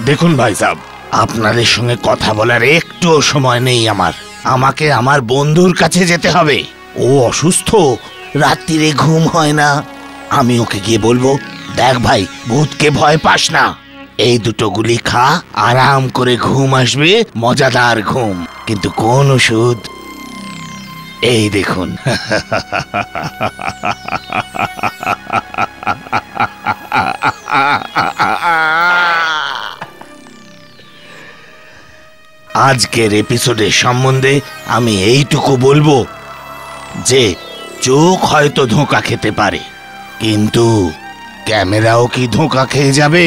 দেখুন ভাই সাহেব, আপনাদের সঙ্গে কথা বলার একটুও সময় নেই আমার। আমাকে আমার বন্ধুর কাছে যেতে হবে। ও অসুস্থ, রাত্রিরে ঘুম হয় না। আমি ওকে গিয়ে বলবো, দেখ ভাই, ভূতকে ভয় পাস না, এই দুটো গুলি খা, আরাম করে ঘুম আসবে, মজাদার ঘুম। কিন্তু কোন ওষুধ? এই দেখুন। আজকের এপিসোডের সম্বন্ধে আমি এইটুকু বলবো যে চোখ হয়তো ধোঁকা খেতে পারে, কিন্তু ক্যামেরাও কি ধোঁকা খেয়ে যাবে?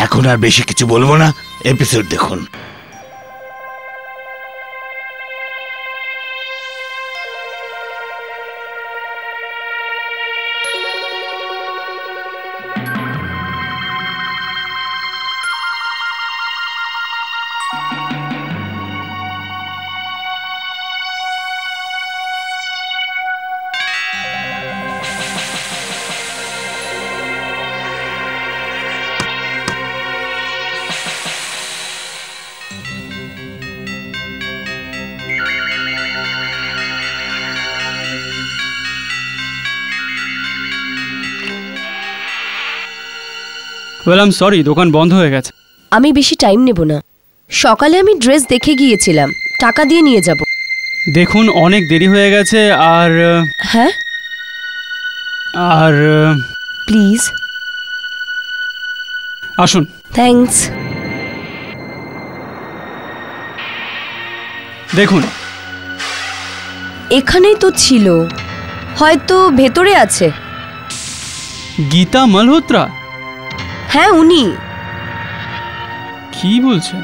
এখন আর বেশি কিছু বলবো না, এপিসোড দেখুন। ওয়েল, আই এম সরি, দোকান বন্ধ হয়ে গেছে। আমি বেশি টাইম নেব না। সকালে আমি ড্রেস দেখে গিয়েছিলাম, টাকা দিয়ে নিয়ে যাব। দেখুন, অনেক দেরি হয়ে গেছে। আর হ্যাঁ, আর প্লিজ আসুন। থ্যাঙ্কস। দেখুন, এখানেই তো ছিল, হয়তো ভেতরে আছে। গীতা মালহোত্রা? হ্যাঁ, উনি। কি বলছেন?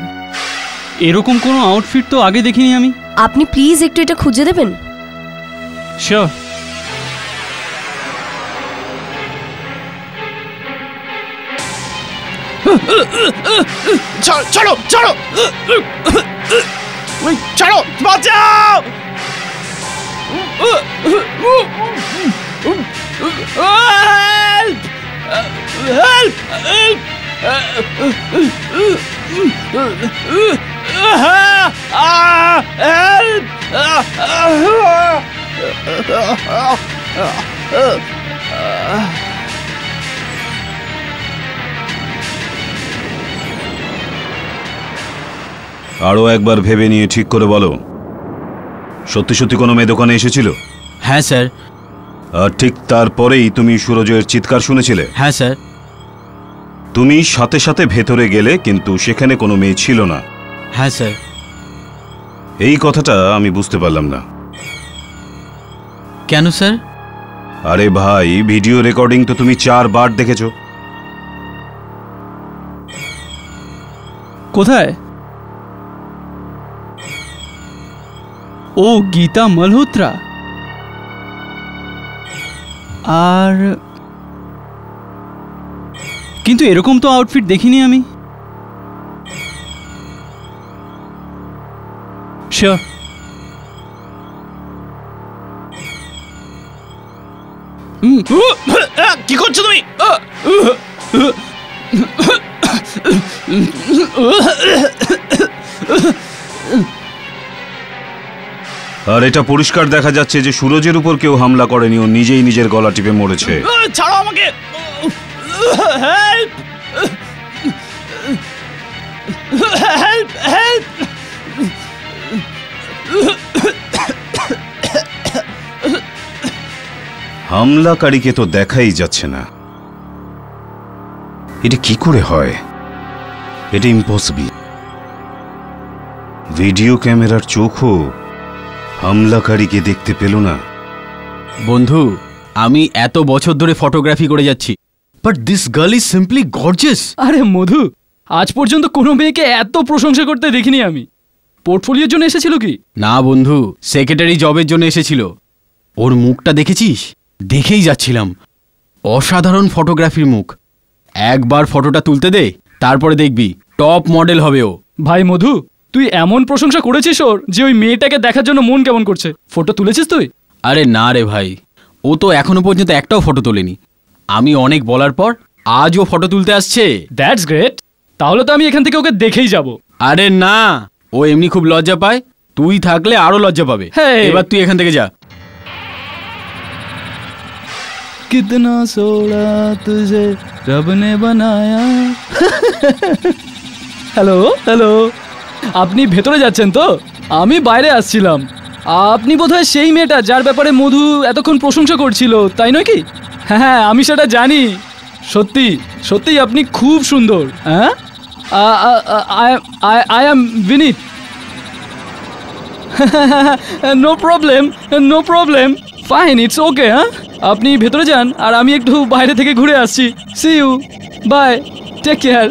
এরকম কোনো আউটফিট তো আগে দেখিনি আমি। আপনি প্লিজ একটু এটা খুঁজে দেবেন? শিওর। চলো চলো চলো, বাঁচাও! আরো একবার ভেবে নিয়ে ঠিক করে বলো, সত্যি সত্যি কোনো মেয়ে দোকানে এসেছিল? হ্যাঁ স্যার। আর ঠিক তারপরেই তুমি সুরজয়ের চিৎকার শুনেছিলে? হ্যাঁ স্যার। তুমি সাথে সাথে ভেতরে গেলে, কিন্তু সেখানে কোনো মেয়ে ছিল না? হ্যাঁ স্যার। এই কথাটা আমি বুঝতে পারলাম না। কেন স্যার? আরে ভাই, ভিডিও রেকর্ডিং তো তুমি 4 বার দেখেছো। কোথায়? ও গীতা মালহোত্রা। আর কিন্তু এরকম তো আউটফিট দেখিনি আমি। শিওর। কি করছো তুমি? আর এটা পরিষ্কার দেখা যাচ্ছে যে সুরজের উপর কেউ হামলা করেনি, ও নিজেই নিজের গলা টিপে মরেছে। ছাড়ো আমাকে! হেল্প! হেল্প! হেল্প! হামলাকারীকে তো দেখাই যাচ্ছে না। এটা কি করে হয়? এটা ইম্পসিবল। ভিডিও ক্যামেরার চোখও হামলাকারীকে দেখতে পেল না। বন্ধু, আমি এত বছর ধরে ফটোগ্রাফি করে যাচ্ছি, but this girl is simply gorgeous. আরে মধু, আজ পর্যন্ত কোনো মেয়েকে এত প্রশংসা করতে দেখিনি আমি। পোর্টফোলিওর জন্য এসেছিল কি? না বন্ধু, সেক্রেটারি জবের জন্য এসেছিল। ওর মুখটা দেখেছিস? দেখেই যাচ্ছিলাম। অসাধারণ ফটোগ্রাফির মুখ। একবার ফটোটা তুলতে দে, তারপরে দেখবি টপ মডেল হবে ও। ভাই মধু, তুই এমন প্রশংসা করেছিস ওর যে ওই মেয়েটাকে দেখার জন্য মন কেমন করছে। ফটো তুলেছিস তুই? আরে না রে ভাই, ও তো এখনো পর্যন্ত একটাও ফটো তোলেনি। আমি অনেক বলার পর আজ ও ফটো তুলতে আসছে। That's great. তাহলে তো আমি এখান থেকে ওকে দেখেই যাব। আরে না, ও এমনি খুব লজ্জা পায়, তুই থাকলে আরো লজ্জা পাবে। হ্যাঁ। এবার তুই এখান থেকে যা। कितना सोड़ा तुझे रब ने बनाया। হ্যালো হ্যালো, আপনি ভেতরে যাচ্ছেন তো? আমি বাইরে আসছিলাম। আপনি বোধহয় সেই মেয়েটা যার ব্যাপারে মধু এতক্ষণ প্রশংসা করছিল, তাই নয় কি? হ্যাঁ, আমি সেটা জানি। সত্যি সত্যি আপনি খুব সুন্দর। হ্যাঁ, I am Vineet. No problem, no problem, fine, it's okay. হ্যাঁ, আপনি ভেতরে যান আর আমি একটু বাইরে থেকে ঘুরে আসছি। See you, bye, take care.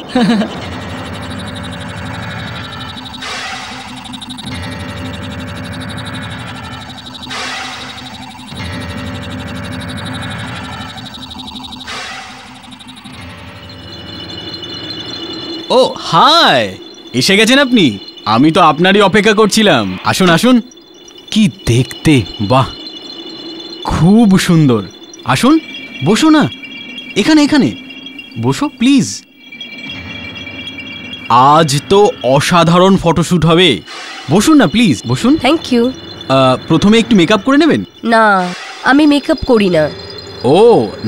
Oh hi, এসে গেছেন আপনি? আমি তো আপনারই অপেক্ষা করছিলাম। আসুন আসুন, কি দেখতে, বাহ, খুব সুন্দর। আসুন, বসো না, এখানে এখানে বসো প্লিজ। আজ তো অসাধারণ ফটোশ্যুট হবে। বসুন না প্লিজ, বসুন। Thank you. প্রথমে একটু মেকআপ করে নেবেন? না, আমি মেকআপ করি না। ও,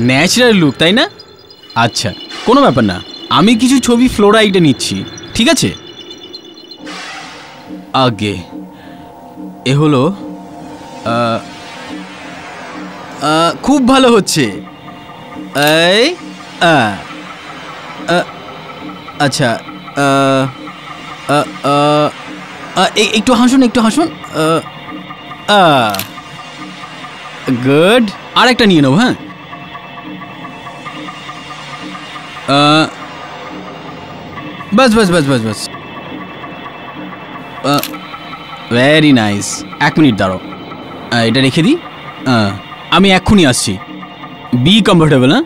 ন্যাচারাল লুক, তাই না? আচ্ছা, কোনো ব্যাপার না, আমি কিছু ছবি ফ্লোরাইডে নিচ্ছি, ঠিক আছে? আগে এ হলো, খুব ভালো হচ্ছে। এই আচ্ছা, একটু হাসুন, একটু হাসুন। গুড, আর একটা নিয়ে নেবো। হ্যাঁ, বাস বাস বাস বাস বাস, ভেরি নাইস। 1 মিনিট দাঁড়ো, এটা রেখে দিই, আমি এক্ষুনি আসছি। B comfortable. হ্যাঁ,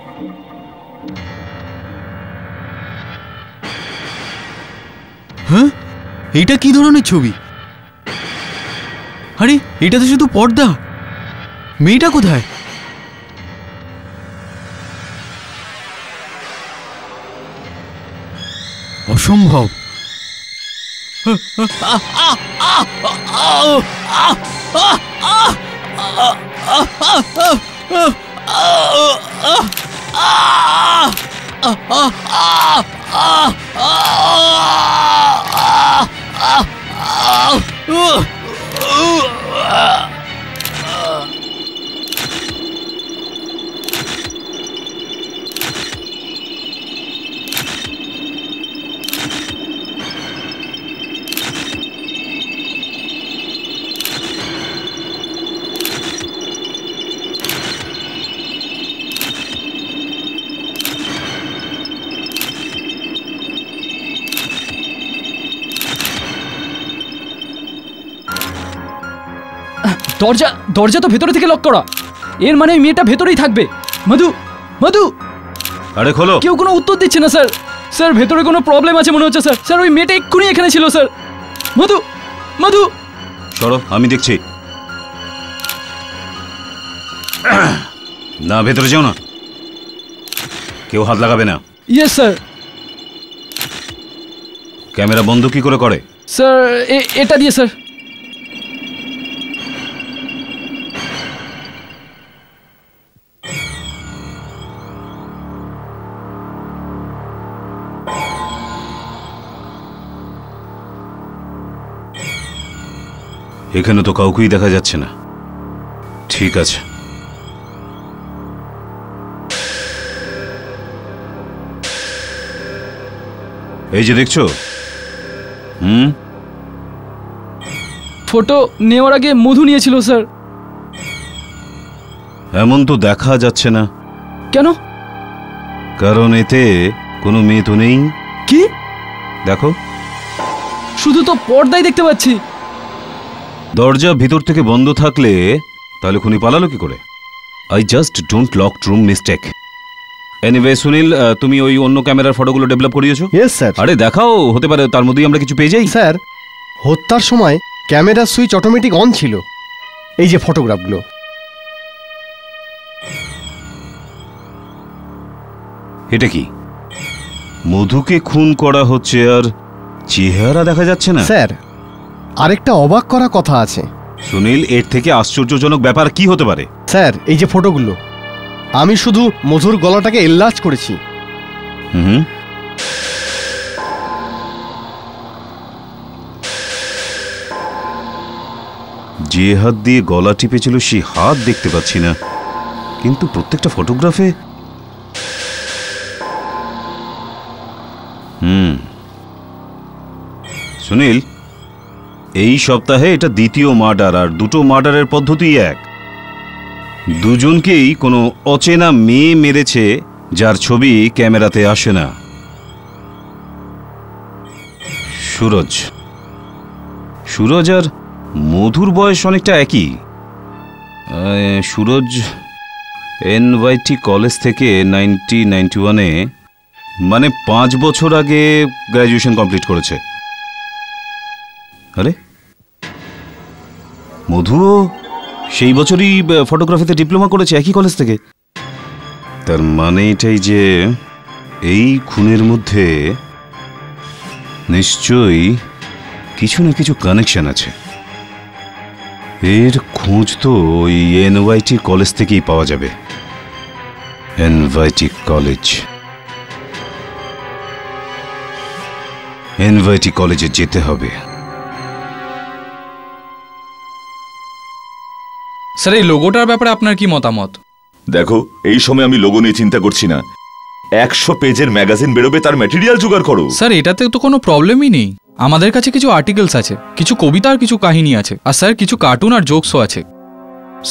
হ্যাঁ, এইটা কি ধরনের ছবি? আরে, এটা তো শুধু পর্দা। মেয়েটা কোথায়? অসম্ভব। দরজা দরজা তো ভেতরে থেকে লক করা। এর মানে ওই মেয়েটা ভেতরেই থাকবে। মধু, মধু, আরে খোলো। কেউ কোনো উত্তর দিচ্ছে না স্যার। স্যার, ভেতরে কোনো প্রবলেম আছে মনে হচ্ছে স্যার। স্যার, ওই মেয়েটা এক্ষুনি এখানে ছিল স্যার। মধু, মধু। সরো, আমি দেখছি। না, ভেতরে যাও না, কেউ হাত লাগাবে না। Yes sir. ক্যামেরা বন্ধ কি করে করে? স্যার, এটা দিয়ে স্যার। এখানে তো কাউকেই দেখা যাচ্ছে না। ঠিক আছে, এই যে দেখছো, ফটো নেওয়ার আগে মধু নিয়েছিল স্যার। এমন তো দেখা যাচ্ছে না। কেন? কারণ এতে কোনো মেয়ে তো নেই। কি? দেখো, শুধু তো পর্দায় দেখতে পাচ্ছি। দরজা ভিতর থেকে বন্ধ থাকলে তাহলে খুনি পালালো কি করে? I just don't lock room mistake. Anyway Sunil, তুমি ওই অন্য ক্যামেরার ফটোগুলো ডেভেলপ করিয়েছো? Yes sir. আরে দেখাও, হতে পারে তার মধ্যেই আমরা কিছু পেয়ে যাই। স্যার, হত্যার সময় ক্যামেরার সুইচ অটোমেটিক অন ছিল। এই যে ফটোগ্রাফগুলো। এটা কি? মধুকে খুন করা হচ্ছে আর চেহারা দেখা যাচ্ছে না। স্যার, আরেকটা অবাক করা কথা আছে। সুনীল, এর থেকে আশ্চর্যজনক ব্যাপার কি হতে পারে? স্যার, এই যে ফটোগুলো, আমি শুধু মধুর গলাটাকে এনলার্জ করেছি। হুম, যে হাত দিয়ে গলা টিপেছিল সেই হাত দেখতে পাচ্ছি না, কিন্তু প্রত্যেকটা ফটোগ্রাফে সুনীল, এই সপ্তাহে এটা দ্বিতীয় মার্ডার, আর দুটো মার্ডারের পদ্ধতি এক। দুজনকেই কোনো অচেনা মেয়ে মেরেছে যার ছবি ক্যামেরাতে আসে না। সুরজ আর মধুর বয়স অনেকটা একই। সুরজ এনওয়াইটি কলেজ থেকে 1991-এ, মানে 5 বছর আগে গ্র্যাজুয়েশন কমপ্লিট করেছে। আরে, মধুও সেই বছরই ফটোগ্রাফিতে ডিপ্লোমা করেছে একই কলেজ থেকে। তার মানে এটাই যে এই খুনের মধ্যে নিশ্চয়ই কিছু না কিছু কানেকশন আছে। এর খোঁজ তো ওই এনওয়াইটি কলেজ থেকেই পাওয়া যাবে। এনওয়াইটি কলেজে যেতে হবে। স্যার, এই লোগোটার ব্যাপারে আপনার কি মতামত? দেখো, এই সময় আমি লোগো নিয়ে চিন্তা করছি না। 100 পেজের ম্যাগাজিন বেরোবে, তার ম্যাটেরিয়াল জোগাড় করো। স্যার, এটাতে তো কোনো প্রবলেমই নেই। আমাদের কাছে কিছু আর্টিকেলস আছে, কিছু কবিতা আর কিছু কাহিনী আছে, আর স্যার কিছু কার্টুন আর জোকসও আছে।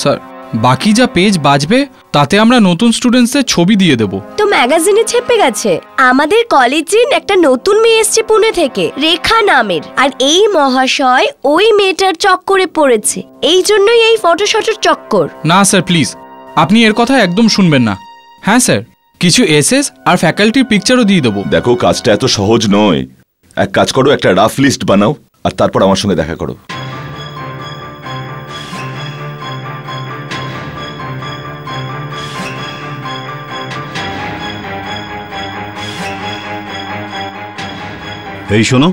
স্যার, বাকি যা পেজ বাঁচবে তাতে আমরা নতুন স্টুডেন্টসদের ছবি দিয়ে দেব। তো ম্যাগাজিনে ছেপে গেছে আমাদের কলেজের একটা নতুন মেয়ে এসছে পুনে থেকে, রেখা নামের, আর এই মহাশয় ওই মেয়েটার চক্করে পড়েছে। এই জন্যই এই ফটোশটের চক্কর। না স্যার, প্লিজ আপনি এর কথা একদম শুনবেন না। হ্যাঁ স্যার, কিছু এসএস আর ফ্যাকাল্টির পিকচারও দিয়ে দেবো। দেখো, কাজটা এত সহজ নয়। এক কাজ করো, একটা রাফ লিস্ট বানাও আর তারপর আমার সঙ্গে দেখা করো। এই শোনো,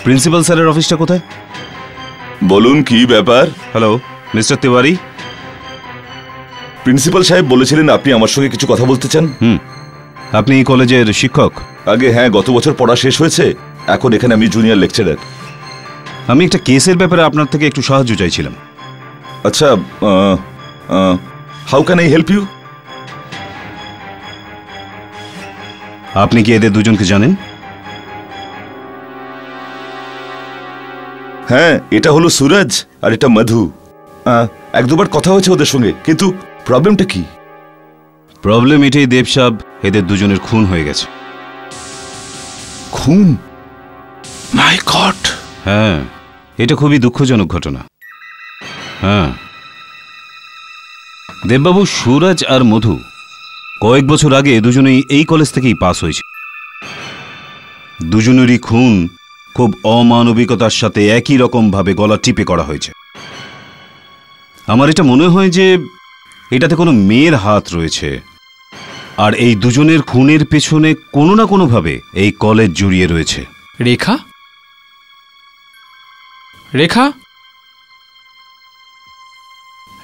প্রিন্সিপাল স্যারের অফিসটা কোথায়? বলুন, কি ব্যাপার? Hello, mister Tiwari. প্রিন্সিপাল সাহেব বলেছিলেন আপনি আমার সঙ্গে কিছু কথা বলতে চান। আপনি এই কলেজের শিক্ষক? আগে হ্যাঁ, গত বছর পড়া শেষ হয়েছে, এখন এখানে আমি জুনিয়র লেকচারার। আমি একটা কেসের ব্যাপারে আপনার থেকে একটু সাহায্য চাইছিলাম। আচ্ছা, how can I help you? আপনি কি এদের দুজনকে জানেন? হ্যাঁ, এটা হলো সুরজ আর এটা মধু। 1-2বার কথা হয়েছে ওদের সঙ্গে, কিন্তু প্রবলেমটা কি? প্রবলেম এটাই দেব সাহেব, এদের দুজনের খুন হয়ে গেছে। খুন? মাই গড! হ্যাঁ, এটা খুবই দুঃখজনক ঘটনা। হ্যাঁ দেববাবু, সুরজ আর মধু কয়েক বছর আগে দুজনেই এই কলেজ থেকেই পাস হয়েছে। দুজনেরই খুন খুব অমানবিকতার সাথে একই রকম ভাবে গলা টিপে করা হয়েছে। আমার এটা মনে হয় যে এটাতে কোনো মেয়ের হাত রয়েছে, আর এই দুজনের খুনের পেছনে কোনো না কোনো ভাবে এই কলেজ জড়িয়ে রয়েছে। রেখা? রেখা?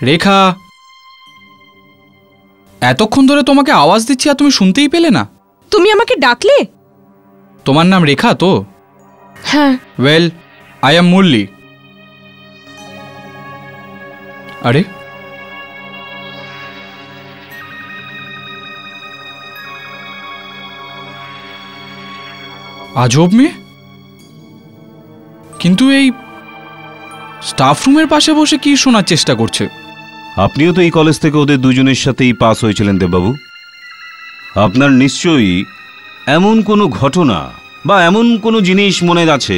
রেখা? এতক্ষণ ধরে তোমাকে আওয়াজ দিচ্ছি আর তুমি শুনতেই পেলে না? তুমি আমাকে ডাকলে? তোমার নাম রেখা তো? হ্যাঁ। Well, I am Murali. আরে, আজব মেয়ে। কিন্তু এই স্টাফ রুমের পাশে বসে কি শোনার চেষ্টা করছে? আপনিও তো এই কলেজ থেকে ওদের দুজনের সাথেই পাস হয়েছিলেন দেববাবু। আপনার নিশ্চয়ই এমন কোনো ঘটনা বা এমন কোনো জিনিস মনে আছে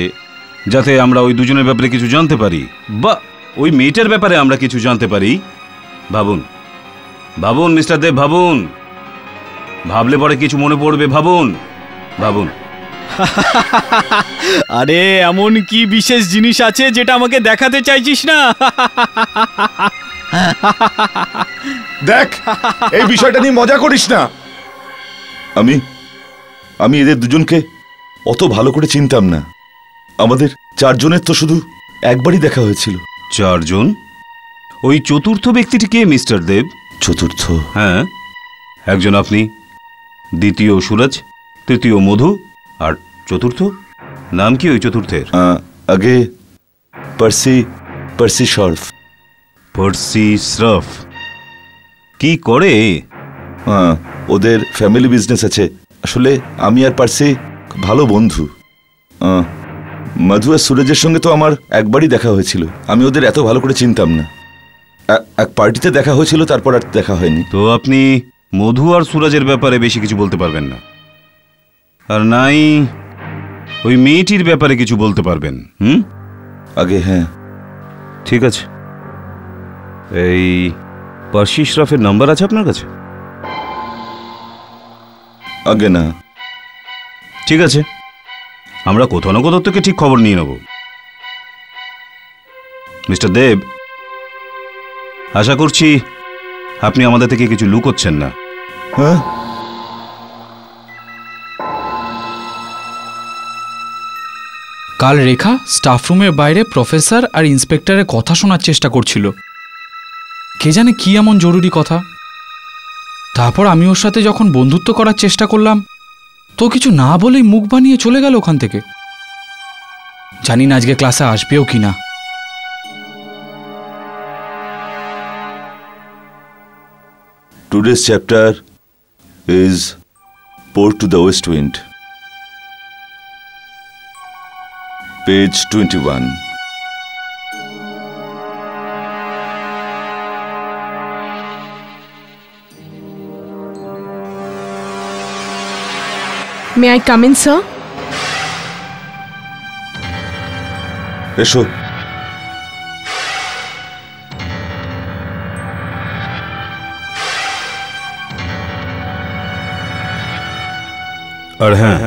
যাতে আমরা ওই দুজনের ব্যাপারে কিছু জানতে পারি, বা ওই মেয়েটার ব্যাপারে আমরা কিছু জানতে পারি। ভাবুন ভাবুন মিস্টার দেব, ভাবুন। ভাবলে পরে কিছু মনে পড়বে, ভাবুন ভাবুন। আরে, এমন কি বিশেষ জিনিস আছে যেটা আমাকে দেখাতে চাইছিস না? দেখ, এই বিষয়টা নিয়ে মজা করিস না। আমি এদের দুজনকে অত ভালো করে চিনতাম না। আমাদের চারজনের তো শুধু একবারই দেখা হয়েছিল। চারজন? ওই চতুর্থ ব্যক্তিটি কে মিস্টার দেব? চতুর্থ? হ্যাঁ, একজন আপনি, দ্বিতীয় সুরজ, তৃতীয় মধু, আর চতুর্থ নাম কি ওই চতুর্থের? আগে পার্সি শরফ। পার্সি শ্রফ কি করে? ওদের ফ্যামিলি বিজনেস আছে। আসলে আমি আর পার্সি ভালো বন্ধু। মধু আর সুরজের সঙ্গে তো আমার একবারই দেখা হয়েছিল। আমি ওদের এত ভালো করে চিনতাম না। এক পার্টিতে দেখা হয়েছিল, তারপর আর দেখা হয়নি। তো আপনি মধু আর সুরজের ব্যাপারে বেশি কিছু বলতে পারবেন না, আর নাই ওই মেয়েটির ব্যাপারে কিছু বলতে পারবেন? আগে হ্যাঁ, ঠিক আছে। এই পার্সি শ্রফের নাম্বার আছে আপনার কাছে? আগে না। ঠিক আছে, আমরা কোথাও না কোথাও থেকে ঠিক খবর নিয়ে নেব। মিস্টার দেব, আশা করছি আপনি আমাদের থেকে কিছু লুকোচ্ছেন না। হ্যাঁ, কাল রেখা স্টাফ রুমের বাইরে প্রফেসর আর ইন্সপেক্টরের কথা শোনার চেষ্টা করছিল। কে জানে কি এমন জরুরি কথা। তারপর আমি ওর সাথে যখন বন্ধুত্ব করার চেষ্টা করলাম, তো কিছু না বলেই মুখ বানিয়ে চলে গেল ওখান থেকে। জানি না আজকে ক্লাসে আসবেও কিনা। Today's chapter is Port to the West Wind. Page 21. May I come in, sir? এসো। আর হ্যাঁ,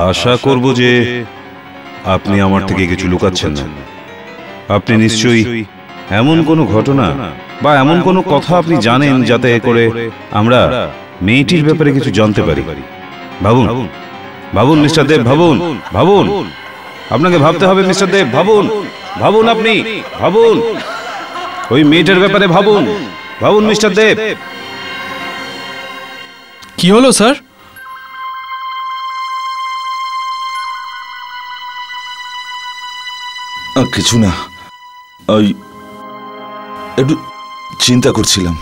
আশা করব যে আপনি আমার থেকে কিছু লুকাচ্ছেন না। আপনি নিশ্চয়ই এমন কোনো ঘটনা বা এমন কোনো কথা আপনি জানেন যাতে করে আমরা মেয়েটির ব্যাপারে কিছু জানতে পারি। ভাবুন, ভাবুন মিস্টার দেব, ভাবুন, ভাবুন। আপনাকে ভাবতে হবে মিস্টার দেব, ভাবুন, ভাবুন, আপনি ভাবুন, ওই মেয়েটার ব্যাপারে ভাবুন, ভাবুন মিস্টার দেব। কি হলো স্যার? কিছু না, ওই একটু চিন্তা করছিলাম।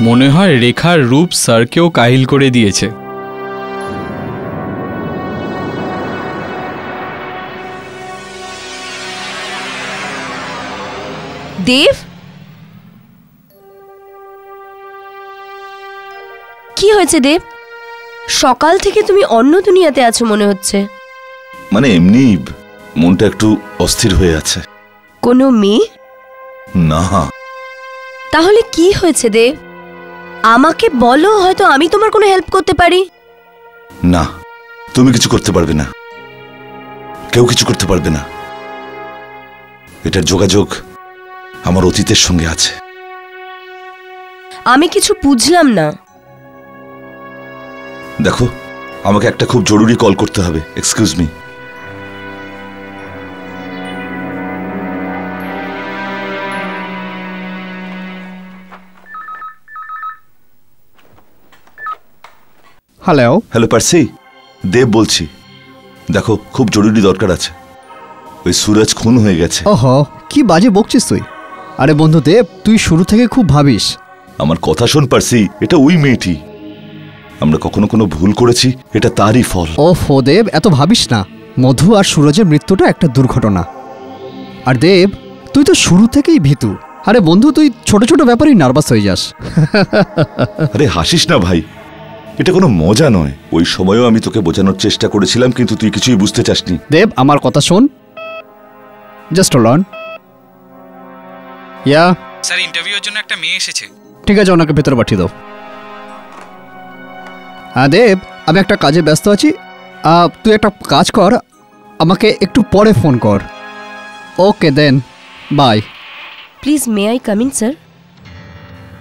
মনে হয় রেখার রূপ স্যারকেও কাহিল করে দিয়েছে। দেব, কি হয়েছে দেব? সকাল থেকে তুমি অন্য দুনিয়াতে আছো মনে হচ্ছে। মানে এমনি মনটা একটু অস্থির হয়ে আছে। কোনো মেয়ে? না। তাহলে কি হয়েছে দেব? আমাকে বলো, হয়তো আমি তোমার কোনো হেল্প করতে পারি। না, তুমি কিছু করতে পারবে না, কেউ কিছু করতে পারবে না। এটার যোগাযোগ আমার অতীতের সঙ্গে আছে। আমি কিছু বুঝলাম না। দেখো, আমাকে একটা খুব জরুরি কল করতে হবে। Excuse me. Hello. Hello Percy, Dev বলছি। দেখো, খুব জরুরি দরকার আছে। ওই সুরজ খুন হয়ে গেছে। ওহো, কি বাজে বকছিস তুই? আরে বন্ধু দেব, তুই শুরু থেকে খুব ভাবিস। আমার কথা শোন পার্সি, এটা ওই মেয়েটি। আমরা কখনো কোনো ভুল করেছি, এটা তারই ফল। ও ফো দেব, এত ভাবিস না। মধু আর সুরজের মৃত্যুটা একটা দুর্ঘটনা। আর দেব, তুই তো শুরু থেকেই ভীতু। আরে বন্ধু, তুই ছোট ছোট ব্যাপারেই নার্ভাস হয়ে যাস। আরে হাসিস না ভাই, এটা কোনো মজা নয়। ওই সময়ও আমি তোকে বোঝানোর চেষ্টা করেছিলাম, কিন্তু তুই কিছুই বুঝতে চাসনি। দেব, আমার কথা শোন। Just hold on. Yeah sir, ইন্টারভিউর জন্য একটা মেয়ে এসেছে। ঠিক আছে, ওনাকে ভেতরে পাঠিয়ে দাও। হ্যাঁ দেব, আমি একটা কাজে ব্যস্ত আছি। তুই একটা কাজ কর, আমাকে একটু পরে ফোন কর। Okay then, bye. Please may I come in sir?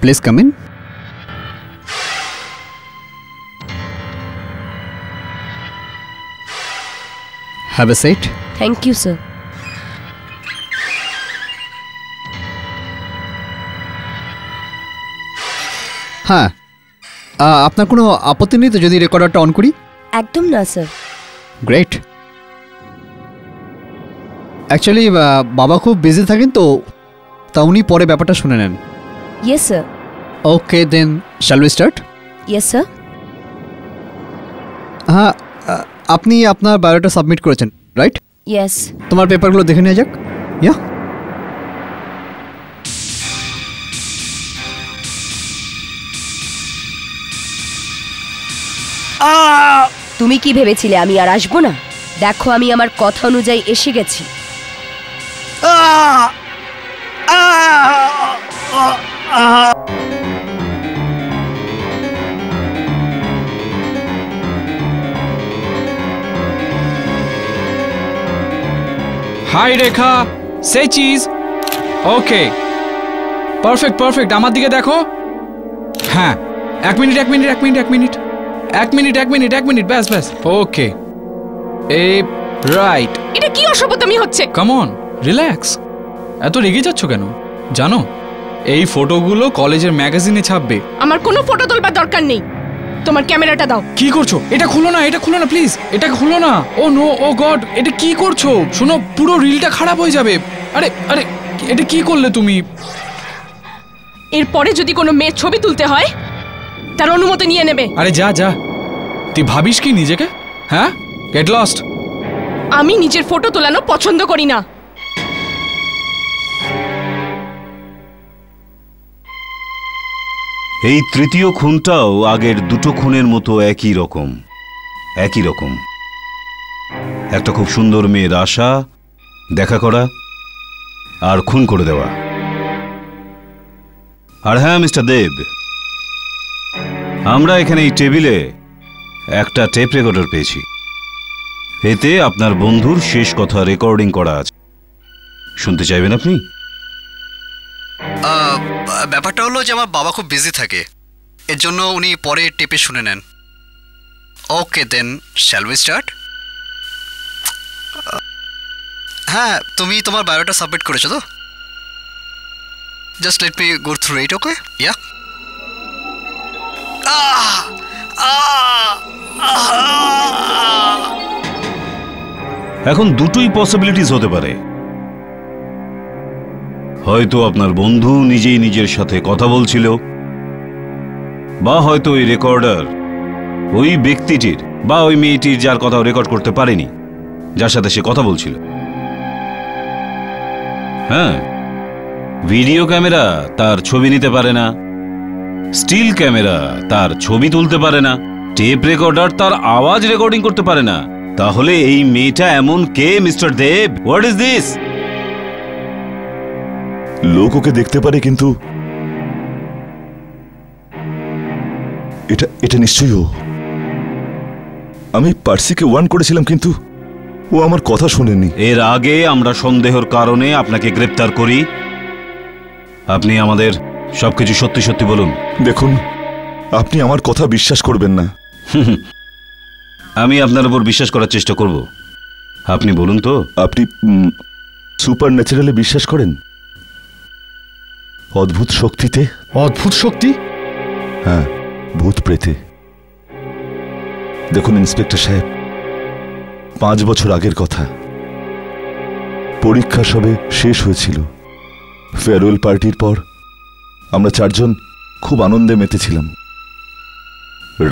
Please come in. Have a seat. Thank you sir. হ্যাঁ, আপনার কোনো আপত্তি নেই তো যদি রেকর্ডারটা অন করি? একদম না স্যার। গ্রেট। অ্যাকচুয়ালি বাবা খুব বিজি থাকেন তো, তা উনি পরে ব্যাপারটা শুনে নেন। Yes sir. Okay then shall we start? Yes sir. হ্যাঁ, আপনি আপনার বায়োডাটা সাবমিট করেছেন, রাইট? ইয়েস। তোমার পেপারগুলো দেখে নেওয়া যাক। ইয়া। তুমি কি ভেবেছিলে আমি আর আসবো না? দেখো আমি আমার কথা অনুযায়ী এসে গেছি। হাই রেখা, সে চিজ। ওকে, পারফেক্ট পারফেক্ট। আমার দিকে দেখো। হ্যাঁ, এক মিনিট এক মিনিট এক মিনিট এক মিনিট এক মিনিট এক মিনিট এক মিনিট, ব্যাস ব্যাস। Okay, all right. এটা কি অসভ্যতামি হচ্ছে? Come on, relax. এত রেগে যাচ্ছ কেন? জানো এই ফটোগুলো কলেজের ম্যাগাজিনে ছাপবে। আমার কোনো ফটো তোলবার দরকার নেই। তোমার ক্যামেরাটা দাও। কি করছো? এটা খুলো না, এটা খুলো না প্লিজ, এটা খুলো না। ও নো, ও গড, এটা কি করছো? শোনো, পুরো রিলটা খারাপ হয়ে যাবে। আরে আরে, এটা কি করলে তুমি? এরপরে যদি কোনো মেয়ের ছবি তুলতে হয় তার অনুমতি নিয়ে নেবে। আরে যা যা, তুই ভাবিস কি নিজেকে? হ্যাঁ, গেট লস্ট। আমি নিজের ফটো তোলানো পছন্দ করি না। এই তৃতীয় খুনটাও আগের দুটো খুনের মতো একই রকম। একটা খুব সুন্দর মেয়ের আশা, দেখা করা আর খুন করে দেওয়া। আর হ্যাঁ মিস্টার দেব, আমরা এখানে এই টেবিলে একটা টেপ রেকর্ডার পেয়েছি। এতে আপনার বন্ধুর শেষ কথা রেকর্ডিং করা আছে। শুনতে চাইবেন আপনি? ব্যাপারটা হলো যে আমার বাবা খুব বিজি থাকে, এর জন্য উনি পরে টেপে শুনে নেন। Okay then shall we start? হ্যাঁ, তুমি তোমার বায়োডাটা সাবমিট করেছো তো? Just let me go through it. Okay, yeah. এখন দুটোই পসিবিলিটিস হতে পারে। হয়তো আপনার বন্ধু নিজেই নিজের সাথে কথা বলছিল, বা হয়তো ওই রেকর্ডার ওই ব্যক্তিটির বা ওই মেয়েটির যার কথা রেকর্ড করতে পারেনি, যার সাথে সে কথা বলছিল। হ্যাঁ, ভিডিও ক্যামেরা তার ছবি নিতে পারে না, স্টিল ক্যামেরা তার ছবি তুলতে পারে না, টেপ রেকর্ডার তার আওয়াজ রেকর্ডিং করতে পারে না। তাহলে এই মেয়েটা এমন কে mister Dev? What is this? লোক ওকে দেখতে পারে, কিন্তু এটা নিশ্চয়ই ও। আমি পার্সিকে ওয়ার্ন করেছিলাম, কিন্তু ও আমার কথা শোনেনি। এর আগে আমরা সন্দেহের কারণে আপনাকে গ্রেপ্তার করি। আপনি আমাদের সবকিছু সত্যি সত্যি বলুন। দেখুন, আপনি আমার কথা বিশ্বাস করবেন না। আমি আপনার উপর বিশ্বাস করার চেষ্টা করব। আপনি বলুন তো। আপনি সুপার ন্যাচারালে বিশ্বাস করেন? অদ্ভুত শক্তিতে? অদ্ভুত শক্তি? হ্যাঁ, ভূত প্রেতে। দেখুন ইন্সপেক্টর সাহেব, 5 বছর আগের কথা। পরীক্ষা সবে শেষ হয়েছিল। ফেয়ারওয়েল পার্টির পর আমরা 4 জন খুব আনন্দে মেতেছিলাম।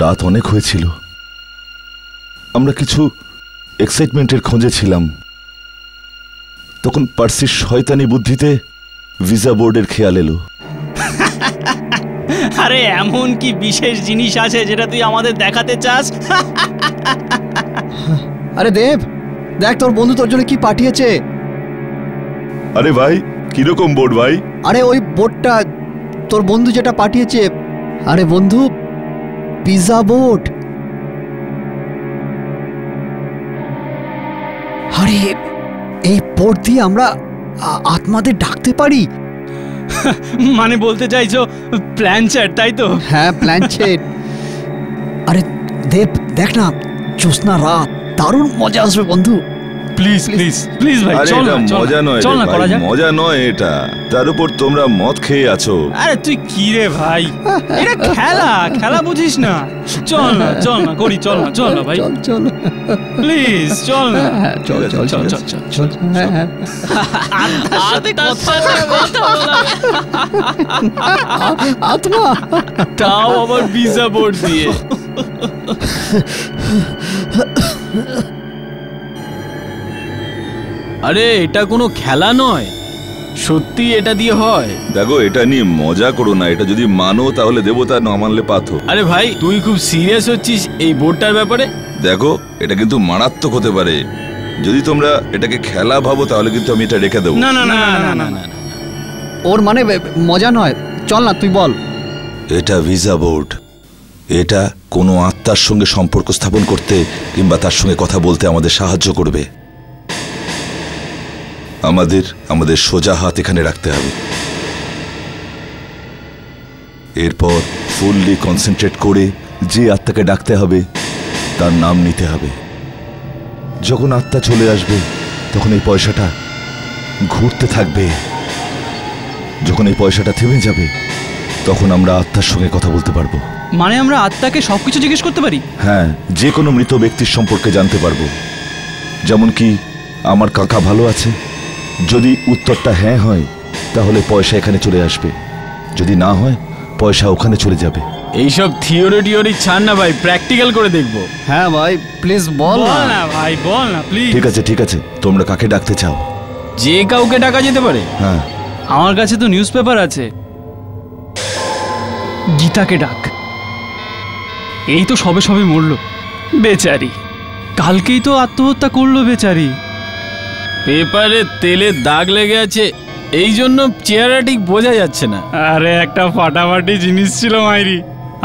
রাত অনেক হয়েছিল। আমরা কিছু এক্সাইটমেন্টের খোঁজে ছিলাম। তখন পার্সির শয়তানি বুদ্ধিতে ভিসা বোর্ডের খেয়াল এলো। আরে এমন কি বিশেষ জিনিস আছে যেটা তুই আমাদের দেখাতে চাস? আরে দেব, দেখ তোর বন্ধু তোর জন্য কি পাঠিয়েছে। আরে ভাই, কিরকম বোর্ড ভাই? আরে ওই বোর্ডটা তোর বন্ধু যেটা পাঠিয়েছে। আরে বন্ধু, পিজা বোর্ড। আরে এই বোর্ড দিয়ে আমরা আত্মাদের ডাকতে পারি। মানে বলতে চাইছো প্ল্যানচেট, তাই তো? হ্যাঁ, প্ল্যানচেট। আরে দেব, দেখ না, জ্যোৎস্না রাত, দারুণ মজা আসবে বন্ধু। প্লিজ প্লিজ প্লিজ ভাই, আরে চল এটা না, মজা নয় চল রে না, ভাই, করা যাক। মজা নয় এটা। তার উপর তোমরা মদ খেয়ে আছো। আরে তুই কি রে ভাই, এটা খেলা, খেলা বুঝিস না? চল না, চল না করি, চল না, চল না ভাই, চল চল, প্লিজ চল না। হ্যাঁ, চল চল চল চল চল, হ্যাঁ হ্যাঁ। আত্মা, তাও আবার ভিসা বোর্ড দিয়ে। আরে এটা কোনো খেলা নয়, সত্যি এটা দিয়ে হয়। দেখো, এটা নিয়ে মজা করো না। এটা যদি মানো তাহলে দেবতা, না মানলে পাথর। আরে ভাই, তুই খুব সিরিয়াস হচ্ছিস এই বোর্ডটার ব্যাপারে? দেখো, এটা কিন্তু মারাত্মক হতে পারে। যদি তোমরা এটাকে খেলা ভাবো তাহলে কিন্তু আমি এটা রেখে দেবো। না না না না না না, ওর মানে মজা নয়, চল না, তুই বল। এটা ভিসা বোর্ড। এটা কোনো আত্মার সঙ্গে সম্পর্ক স্থাপন করতে কিংবা তার সঙ্গে কথা বলতে আমাদের সাহায্য করবে। আমাদের সোজা হাত এখানে রাখতে হবে। এরপর ফুললি কনসেন্ট্রেট করে যে আত্মাকে ডাকতে হবে তার নাম নিতে হবে। যখন আত্মা চলে আসবে তখন এই পয়সাটা ঘুরতে থাকবে। যখন এই পয়সাটা থেমে যাবে তখন আমরা আত্মার সঙ্গে কথা বলতে পারবো। মানে আমরা আত্মাকে সবকিছু জিজ্ঞেস করতে পারি? হ্যাঁ, যে কোনো মৃত ব্যক্তির সম্পর্কে জানতে পারবো। যেমন কি, আমার কাকা ভালো আছে? যদি উত্তরটা হ্যাঁ হয় তাহলে পয়সা এখানে চলে আসবে, যদি না হয় পয়সা ওখানে চলে যাবে। এইসব থিওরি ছাড় না ভাই, প্র্যাকটিক্যাল করে দেখবো। হ্যাঁ ভাই, প্লিজ বল বল না। না ভাই, বল না প্লিজ। ঠিক আছে, তোমরা কাকে ডাকতে চাও? যে কাউকে ডাকা যেতে পারে। হ্যাঁ, আমার কাছে তো নিউজ পেপার আছে। গীতাকে ডাক। এই তো সবে সবে মরলো বেচারি, কালকেই তো আত্মহত্যা করলো বেচারি। পেপারে তেলের দাগ লেগে আছে, এই জন্য চেহারা ঠিক বোঝা যাচ্ছে না। আরে একটা ফাটাফাটি জিনিস ছিল মাইরি।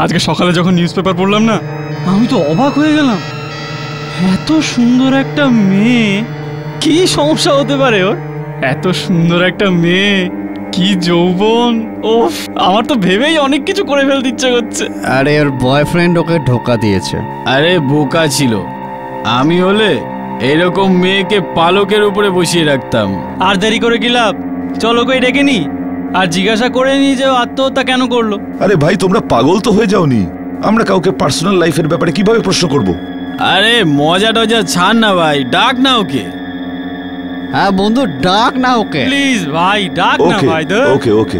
আজকে সকালে যখন নিউজ পেপার পড়লাম না, আমি তো অবাক হয়ে গেলাম। এত সুন্দর একটা মেয়ে, কি সমস্যা হতে পারে ওর? এত সুন্দর একটা মেয়ে, কি যৌবন! ওফ, আমার তো ভেবেই অনেক কিছু করে ফেলতে ইচ্ছে করছে। আরে ওর বয়ফ্রেন্ড ওকে ধোকা দিয়েছে। আরে বোকা ছিল, আমি হলে এরকম মেয়েকে পালকের উপরে বসিয়ে রাখতাম। আর দেরি করে কি লাভ? চলো কই ডেকে নি, আর জিজ্ঞাসা করে নি যে ও আত্মহত্যা কেন করলো। আরে ভাই, তোমরা পাগল তো হয়ে যাওনি? আমরা কাউকে পার্সোনাল লাইফের ব্যাপারে কিভাবে প্রশ্ন করব? আরে মজা টজা ছাড় না ভাই, ডাক না ওকে। হ্যাঁ বন্ধু, ডাক না ওকে। প্লিজ ভাই, ডাক না ওকে ভাই। ওকে ওকে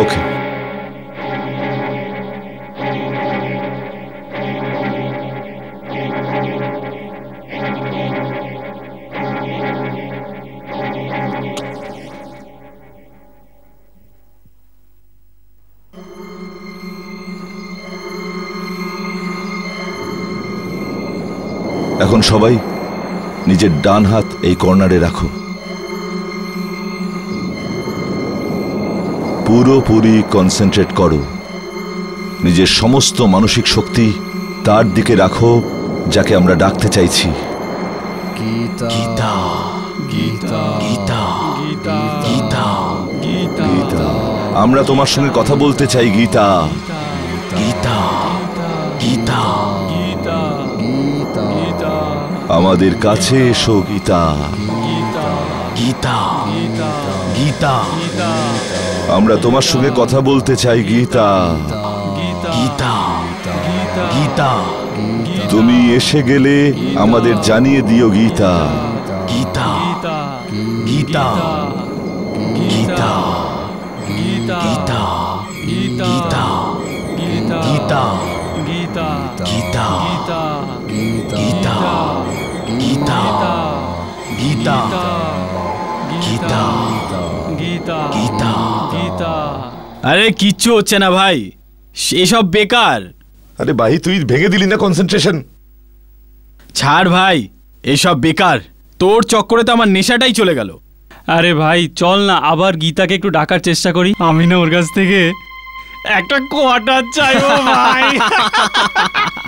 ওকে। এখন সবাই নিজের ডান হাত এই কর্নারে রাখো। পুরোপুরি কনসেন্ট্রেট করো। নিজের সমস্ত মানসিক শক্তি তার দিকে রাখো যাকে আমরা ডাকতে চাইছি। গীতা গীতা গীতা গীতা গীতা গীতা গীতা, আমরা তোমার সঙ্গে কথা বলতে চাই। গীতা গীতা গীতা গীতা আমাদের কাছে এসো। গীতা গীতা গীতা আমরা তোমার সঙ্গে কথা বলতে চাই। গীতা গীতা গীতা তুমি এসে গেলে আমাদের জানিয়ে দিও। গীতা গীতা গীতা গীতা গীতা গীতা গীতা গীতা গীতা গীতা গীতা গীতা গীতা গীতা গীতা। আরে কিচ্ছু হচ্ছে না ভাই, এসব বেকার। আরে ভাই, তুই ভেঙে দিলি না কনসেন্ট্রেশন। ছাড় ভাই, এসব বেকার। তোর চক্করে তো আমার নেশাটাই চলে গেল। আরে ভাই চল না, আবার গীতাকে একটু ডাকার চেষ্টা করি। আমি না ওর কাছ থেকে একটা কোয়ার্টার চাইবো ভাই।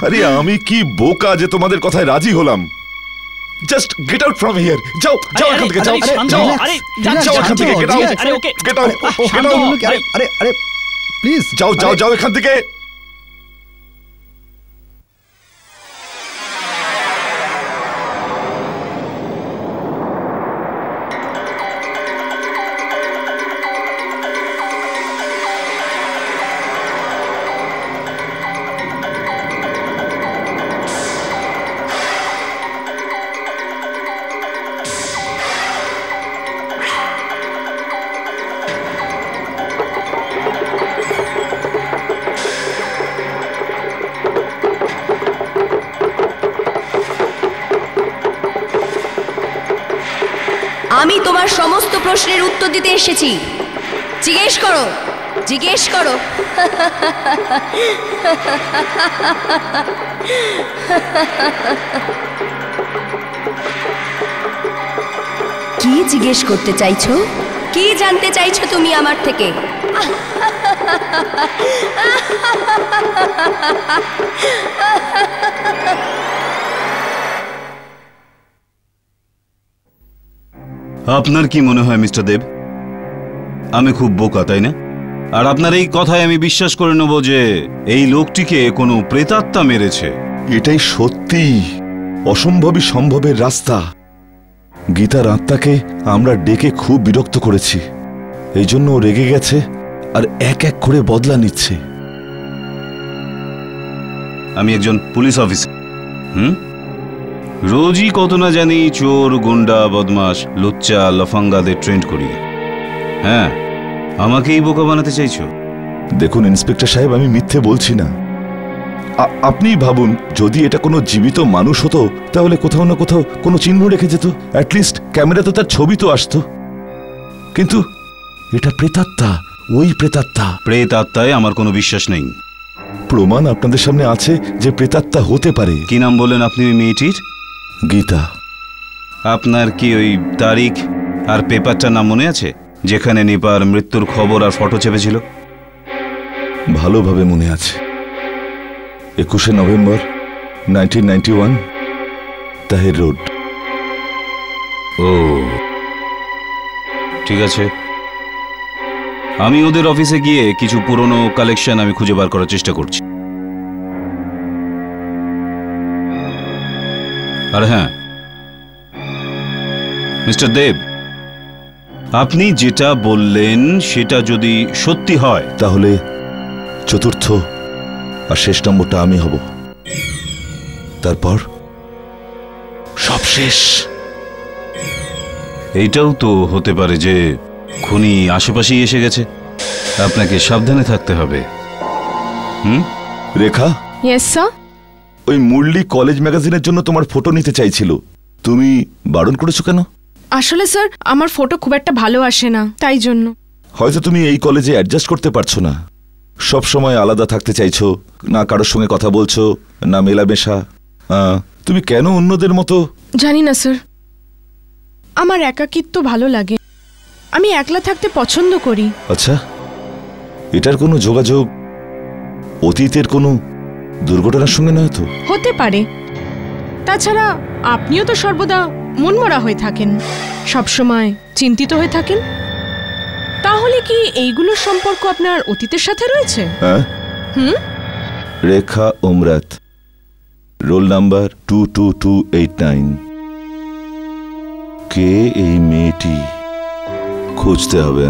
আরে আমি কি বোকা যে তোমাদের কথায় রাজি হলাম। Just get out from here. যাও যাও এখান থেকে, যাও যাও যাও এখান থেকে, get out, get out, get out. আরে আরে প্লিজ যাও যাও যাও এখান থেকে। আমি তোমার সমস্ত প্রশ্নের উত্তর দিতে এসেছি। জিজ্ঞেস করো, জিজ্ঞেস করো। কি জিজ্ঞেস করতে চাইছো? কি জানতে চাইছো তুমি আমার থেকে? আপনার কি মনে হয় মিস্টার দেব, আমি খুব বোকা, তাই না? আর আপনার এই কথায় আমি বিশ্বাস করে নেব যে এই লোকটিকে কোনো প্রেতাত্মা মেরেছে। এটাই সত্যি অসম্ভবই সম্ভবের রাস্তা। গীতার আত্মাকে আমরা ডেকে খুব বিরক্ত করেছি, এই জন্য ও রেগে গেছে আর এক এক করে বদলা নিচ্ছে। আমি একজন পুলিশ অফিসার, রোজই কত না জানি চোর, গুন্ডা, বদমাশ, লুচ্চা, লফাঙ্গাদের ট্রেন্ড করি। হ্যাঁ, আমাকেই বোকা বানাতে চাইছো? দেখুন ইন্সপেক্টর সাহেব, আমি মিথ্যে বলছি না। আপনি ভাবুন, যদি এটা কোনো জীবিত মানুষ হতো তাহলে কোথাও না কোথাও কোনো চিহ্ন রেখে যেত, অ্যাটলিস্ট ক্যামেরাতে তার ছবি তো আসতো। কিন্তু এটা প্রেতাত্মা, ওই প্রেতাত্মা। প্রেতাত্মায় আমার কোনো বিশ্বাস নেই। প্রমাণ আপনাদের সামনে আছে যে প্রেতাত্মা হতে পারে। কি নাম বললেন আপনি ওই মেয়েটির? গীতা। আপনার কি ওই তারিখ আর পেপারটার নাম মনে আছে যেখানে নিপার মৃত্যুর খবর আর ফটো চেপেছিল? ভালোভাবে মনে আছে। 21শে নভেম্বর 1991, তাহের রোড। ও ঠিক আছে, আমি ওদের অফিসে গিয়ে কিছু পুরনো কালেকশন আমি খুঁজে বার করার চেষ্টা করছি। আর হ্যাঁ মিস্টার দেব, আপনি যেটা বললেন সেটা যদি সত্যি হয় তাহলে চতুর্থ আর শেষ নম্বরটা আমি হব। তারপর সব শেষ। এইটাও তো হতে পারে যে খুনি আশেপাশেই এসে গেছে। আপনাকে সাবধানে থাকতে হবে। রেখা। Yes sir. ওই মুরলি কলেজ ম্যাগাজিনের জন্য তোমার ফটো নিতে চাইছিল, তুমি বারণ করেছো কেন? আসলে স্যার আমার ফটো খুব একটা ভালো আসে না, তাই জন্য। হয়তো তুমি এই কলেজে অ্যাডজাস্ট করতে পারছো না, সব সময় আলাদা থাকতে চাইছো, না কারোর সঙ্গে কথা বলছো, না মেলামেশা। তুমি কেন অন্যদের মতো? জানি না স্যার, আমার একাকিত্ব ভালো লাগে, আমি একলা থাকতে পছন্দ করি। আচ্ছা, এটার কোনো যোগাযোগ অতীতের কোনো দুর্ঘটনার সঙ্গে নয় তো? হতে পারে। তাছাড়া আপনিও তো সর্বদা মনমরা হয়ে থাকেন, সবসময় চিন্তিত হয়ে থাকেন। তাহলে কি এইগুলোর সম্পর্ক আপনার অতীতের সাথে রয়েছে? হ্যাঁ। রেখা ওমরাত, রোল নাম্বার 22289। কে এই মেয়েটি? খুঁজতে হবে।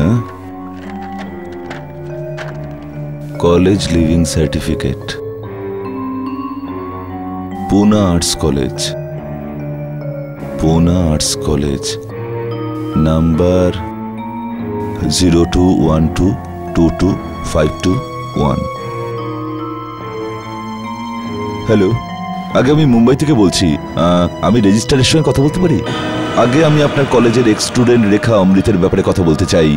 কলেজ লিভিং সার্টিফিকেট, পুনা আর্টস কলেজ, পুনা আর্টস কলেজ, নাম্বার 0212225221। হ্যালো, আগে আমি মুম্বাই থেকে বলছি। আমি রেজিস্ট্রারের সঙ্গে কথা বলতে পারি? আগে আমি আপনার কলেজের এক্স স্টুডেন্ট রেখা অমৃতের ব্যাপারে কথা বলতে চাই,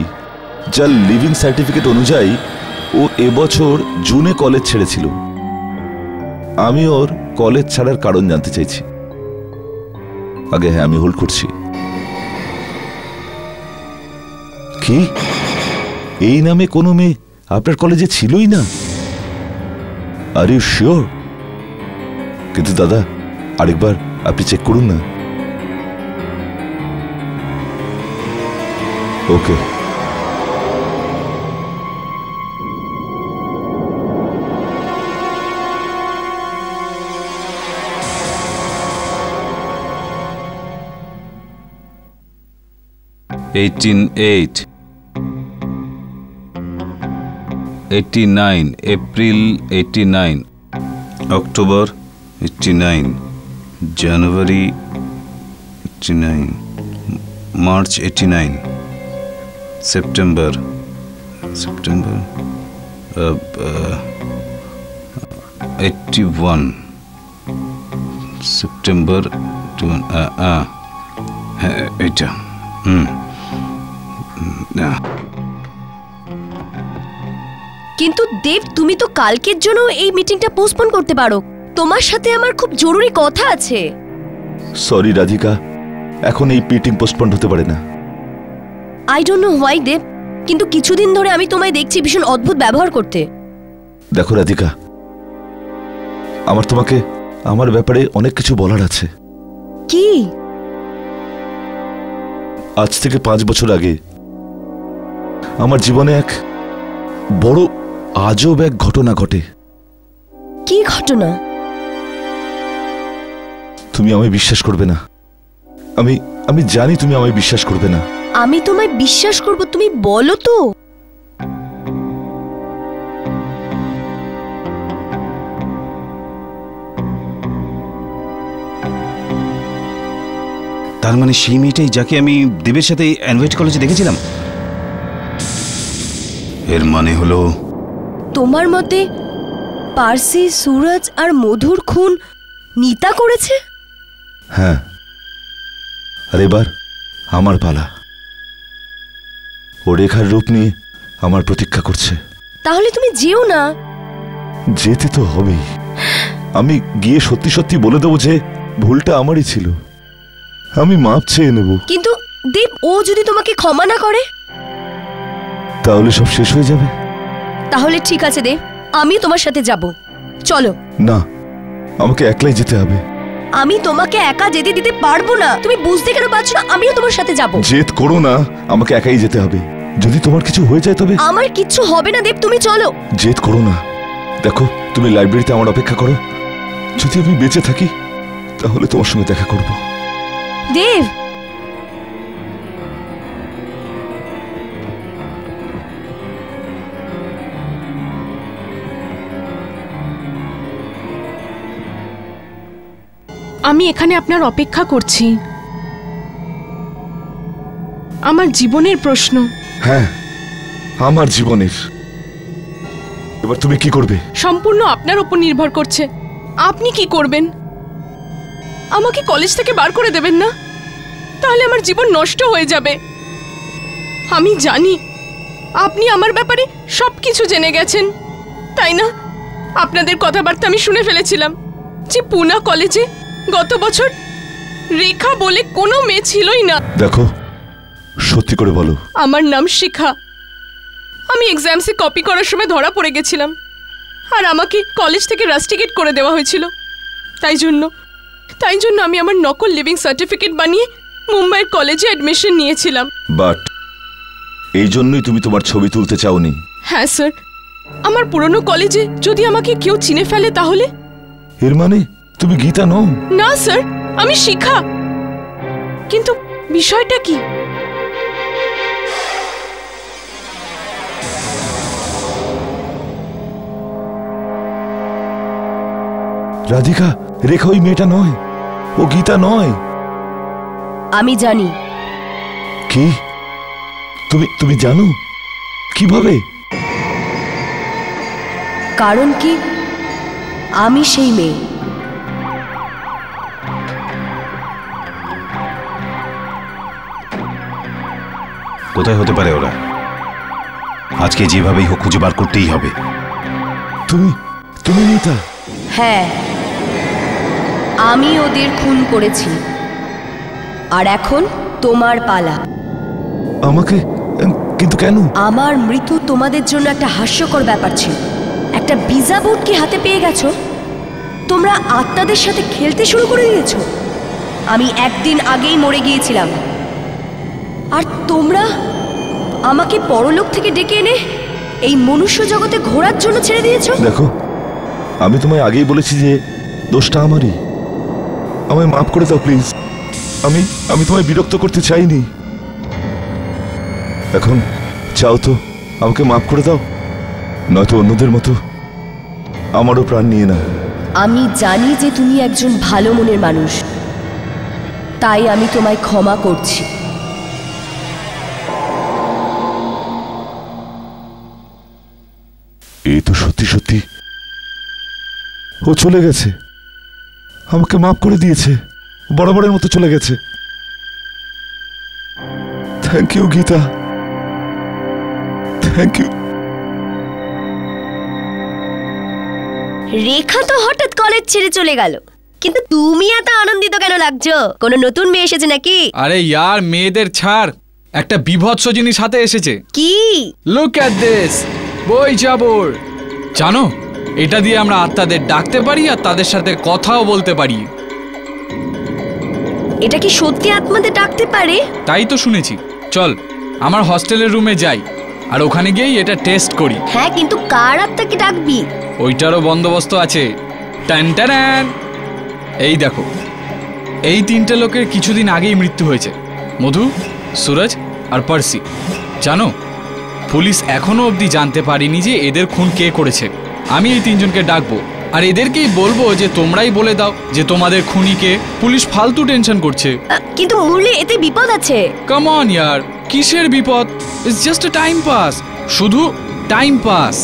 যার লিভিং সার্টিফিকেট অনুযায়ী ও এবছর জুনে কলেজ ছেড়েছিল। আমি ওর কলেজ ছাড়ার কারণ জানতে চাইছি। আগে হ্যাঁ, আমি হোল্ড করছি। কি এই নামে কোনো মেয়ে আপনার কলেজে ছিলই না? Are you sure? কিন্তু দাদা, আরেকবার আপনি চেক করুন না। Okay. April 89, October 89, January 89, March 89, September 81, September 81, হ্যাঁ এটা কিন্তু দেব, তুমি তো কালকের জন্য এই মিটিংটা পোস্টপোন করতে পারো। তোমার সাথে আমার খুব জরুরি কথা আছে। সরি রাধিকা, এখন এই মিটিং পোস্টপন্ড হতে পারে না। আই ডোন্ট নো হোয়াই দেব, কিন্তু কিছুদিন ধরে আমি তোমায় দেখছি ভীষণ অদ্ভুত ব্যবহার করতে। দেখো রাধিকা, আমার তোমাকে আমার ব্যাপারে অনেক কিছু বলার আছে। কি? আজ থেকে 5 বছর আগে আমার জীবনে এক বড় আজব এক ঘটনা ঘটে। কি ঘটনা? তুমি আমায় বিশ্বাস করবে না। আমি জানি তুমি আমায় বিশ্বাস করবে না। আমি তোমায় বিশ্বাস করব, তুমি বলো তো। তার মানে সেই মেয়েটাই যাকে আমি দেবের সাথে অ্যানভয়েড কলেজে দেখেছিলাম। এর মানে হলো তোমার মতে পার্সি, সুরজ আর মধুর খুন নিতা করেছে? হ্যাঁ, আর এবার আমার পালা। ও রেখার রূপ নিয়ে আমার প্রতীক্ষা করছে। তাহলে তুমি যেও না। যেতে তো হবেই। আমি গিয়ে সত্যি সত্যি বলে দেবো যে ভুলটা আমারই ছিল, আমি মাপ চেয়ে নেব। কিন্তু দেব, ও যদি তোমাকে ক্ষমা না করে? তাহলে সব শেষ হয়ে যাবে। তাহলে ঠিক আছে দেব, আমি তোমার সাথে যাব। চলো। না, আমাকে একলাই যেতে হবে। আমি তোমাকে একা যেতে দিতে পারবো না। তুমি বুঝতে কেন পারছো না? আমিও তোমার সাথে যাব। জেদ করো না, আমাকে একাই যেতে হবে। যদি তোমার কিছু হয়ে যায় তবে? আমার কিচ্ছু হবে না দেব, তুমি চলো। জেদ করো না। দেখো, তুমি লাইব্রেরিতে আমার অপেক্ষা করো। যদি আমি বেঁচে থাকি তাহলে তোমার সঙ্গে দেখা করব। দেব, আমি এখানে আপনার অপেক্ষা করছি। আমার জীবনের প্রশ্ন। হ্যাঁ, আমার জীবনের। এবার তুমি কি করবে? সম্পূর্ণ আপনার উপর নির্ভর করছে। আপনি কি করবেন? আমাকে কলেজ থেকে বার করে দেবেন না? তাহলে আমার জীবন নষ্ট হয়ে যাবে। আমি জানি আপনি আমার ব্যাপারে সবকিছু জেনে গেছেন, তাই না? আপনাদের কথাবার্তা আমি শুনে ফেলেছিলাম যে পুনা কলেজে গত বছর রেখা বলে কোনো মেয়ে ছিলই না। দেখো, সত্যি করে বলো। আমার নাম শিখা। আমি এক্সামসে কপি করার সময় ধরা পড়ে গেছিলাম, আর আমাকে কলেজ থেকে রাস্টিকেট করে দেওয়া হয়েছিল। তাই জন্য আমি আমার নকল লিভিং সার্টিফিকেট বানিয়ে মুম্বাইয়ের কলেজে অ্যাডমিশন নিয়েছিলাম। বাট এই জন্যই তুমি তোমার ছবি তুলতে চাওনি? হ্যাঁ স্যার, আমার পুরনো কলেজে যদি আমাকে কেউ চিনে ফেলে তাহলে? এর মানে তুমি গীতা নও? না স্যার, আমি শিখা। কিন্তু বিষয়টা কি? রাধিকা, রেখা ওই মেয়েটা নয়, ও গীতা নয়। আমি জানি। কি? তুমি জানো? কিভাবে? কারণ কি, আমি সেই মেয়ে। কোথায় হতে পারে ওরা? আজকে যেভাবেই হোক খুঁজে বার করতেই হবে। তুমি নিতা? হ্যাঁ, আমি ওদের খুন করেছি। আর এখন তোমার পালা। আমাকে? কিন্তু কেন? আমার মৃত্যু তোমাদের জন্য একটা হাস্যকর ব্যাপার ছিল। একটা ভিসা বোর্ড কি হাতে পেয়ে গেছো? তোমরা আত্মাদের সাথে খেলতে শুরু করে দিয়েছো। আমি একদিন আগেই মরে গিয়েছিলাম, আর তোমরা আমাকে পরলোক থেকে ডেকে এনে এই মনুষ্য জগতে ঘোরার জন্য ছেড়ে দিয়েছো। দেখো, আমি তোমায় আগেই বলেছি যে দোষটা আমারই। আমায় মাফ করে দাও প্লিজ। আমি তোমায় বিরক্ত করতে চাইনি। এখন চাও তো আমাকে মাফ করে দাও, নয়তো অন্যদের মতো আমারও প্রাণ নিয়ে নাও। আমি জানি যে তুমি একজন ভালো মনের মানুষ, তাই আমি তোমায় ক্ষমা করছি। এই তো সত্যি সত্যি ও চলে গেছে, আমাকে মাফ করে দিয়েছে, বরাবরের মতো চলে গেছে। Thank you Geeta, thank you. Rekha তো হঠাৎ কলেজ ছেড়ে চলে গেল, কিন্তু তুমি এত আনন্দিত কেন লাগছো? কোনো নতুন মেয়ে এসেছে নাকি? আরে ইয়ার, মেয়েদের ছাড়, একটা বিভৎস জিনিস হাতে এসেছে। কি? লুক অ্যাট দিস বই জাবর। জানো, এটা দিয়ে আমরা আত্মাদের ডাকতে পারি আর তাদের সাথে কথাও বলতে পারি। এটা কি সত্যি আত্মাদের ডাকতে পারে? তাই তো শুনেছি। চল আমার হস্টেলের রুমে যাই আর ওখানে গিয়েই এটা টেস্ট করি। হ্যাঁ, কিন্তু কার আত্মাকে ডাকবি? ওইটারও বন্দোবস্ত আছে। টান টান। এই দেখো, এই তিনটে লোকের কিছুদিন আগেই মৃত্যু হয়েছে, মধু, সুরজ আর পার্সি। জানো, পুলিশ এখনো অবধি জানতে পারেনি যে এদের খুন কে করেছে। আমি এই তিনজনকে ডাকবো আর এদেরকেই বলবো যে তোমরাই বলে দাও যে তোমাদের খুনিকে। পুলিশ ফালতু টেনশন করছে। কিন্তু মুরলি, এতে বিপদ আছে। কাম অন ইয়ার, কিসের বিপদ? It's just a time pass, শুধু টাইম পাস।